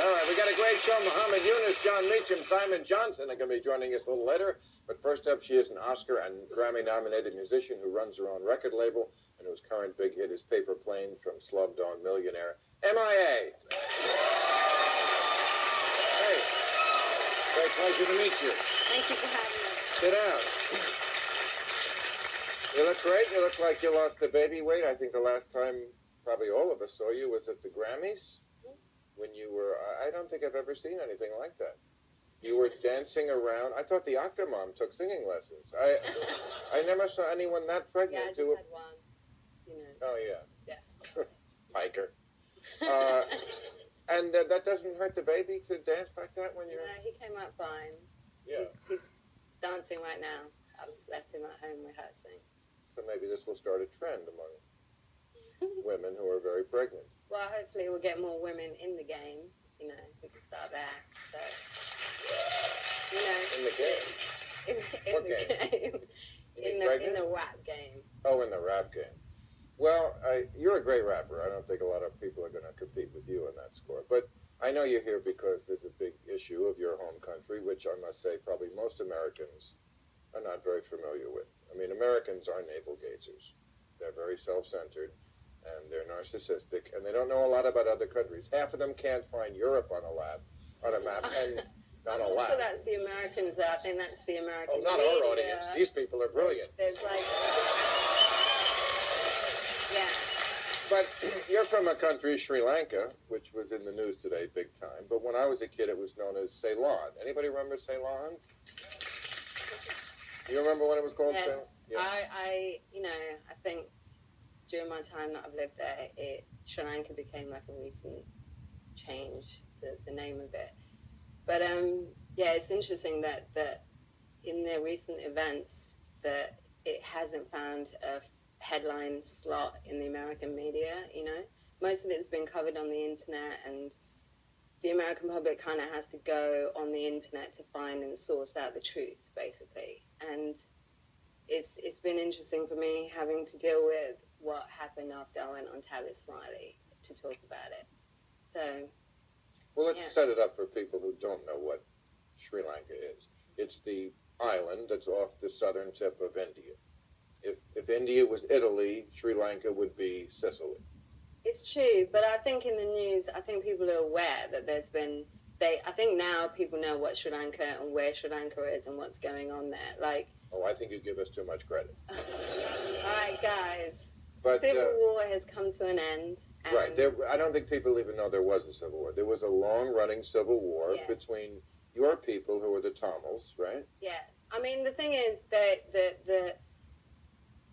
All right, we got a great show. Muhammad Yunus, John Meacham, Simon Johnson are going to be joining us a little later. But first up, she is an Oscar and Grammy-nominated musician who runs her own record label and whose current big hit is Paper Plane from Slumdog Millionaire, M.I.A. Hey, great pleasure to meet you. Thank you for having me. Sit down. You look great. You look like you lost the baby weight. I think the last time probably all of us saw you was at the Grammys. When you were, I don't think I've ever seen anything like that. You were dancing around. I thought the Octomom took singing lessons. I never saw anyone that pregnant. Yeah, I just had one, you know. Oh, yeah. Yeah. Piker. And that doesn't hurt the baby to dance like that when you're... No, he came out fine. Yeah. He's dancing right now. I've left him at home rehearsing. So maybe this will start a trend among women who are very pregnant. Well, hopefully we'll get more women in the game. You know, we can start there. So, you know. In the game? In What the game? in the rap game. Oh, in the rap game. Well, you're a great rapper. I don't think a lot of people are going to compete with you on that score. But I know you're here because there's a big issue of your home country, which I must say probably most Americans are not very familiar with. I mean, Americans are navel gazers. They're very self-centered, and they're narcissistic, and they don't know a lot about other countries. Half of them can't find Europe on a map, and not a I'm lot. not sure that's the Americans, though. I think that's the American not media. our audience. These people are brilliant. There's like... Yeah. But you're from a country, Sri Lanka, which was in the news today big time. But when I was a kid, it was known as Ceylon. Anybody remember Ceylon? You remember when it was called Ceylon? Yes. I think during my time that I've lived there, Sri Lanka became like a recent change, the name of it. But yeah, it's interesting that in the recent events that it hasn't found a headline slot in the American media, you know. Most of it's been covered on the internet, and the American public kind of has to go on the internet to find and source out the truth, basically. And it's been interesting for me having to deal with what happened after I went on Tavis Smiley to talk about it. So, well, let's set it up for people who don't know what Sri Lanka is. It's the island that's off the southern tip of India. If India was Italy, Sri Lanka would be Sicily. It's true, but I think in the news, I think people are aware that there's been... I think now people know what Sri Lanka and where Sri Lanka is and what's going on there. Like... Oh, I think you give us too much credit. All right, guys. But, Civil War has come to an end. Right. I don't think people even know there was a civil war. There was a long-running civil war between your people, who were the Tamils, right? Yeah. I mean, the thing is that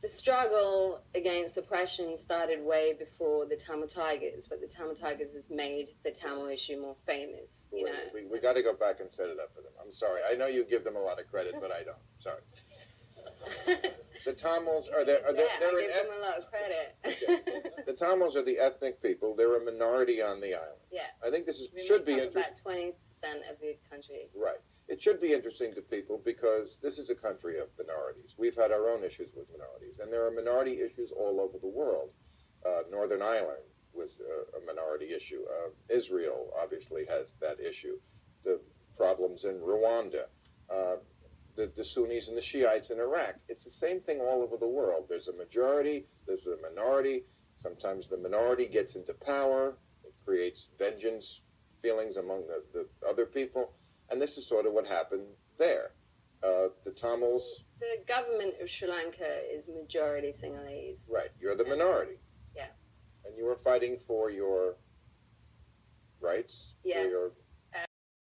the struggle against oppression started way before the Tamil Tigers, but the Tamil Tigers has made the Tamil issue more famous, you know. We got to go back and set it up for them. I'm sorry. I know you give them a lot of credit, but I don't. Sorry. The Tamils are there. I give them a lot of credit. Okay. The Tamils are the ethnic people. They're a minority on the island. Yeah. I think this should be interesting. About 20% of the country. Right. It should be interesting to people because this is a country of minorities. We've had our own issues with minorities, and there are minority issues all over the world. Northern Ireland was a minority issue. Israel obviously has that issue. The problems in Rwanda. The Sunnis and the Shiites in Iraq. It's the same thing all over the world. There's a majority, there's a minority. Sometimes the minority gets into power. It creates vengeance feelings among the other people. And this is sort of what happened there. The Tamils... The government of Sri Lanka is majority Sinhalese. Right. You're the minority. Yeah. And you were fighting for your rights? Yes.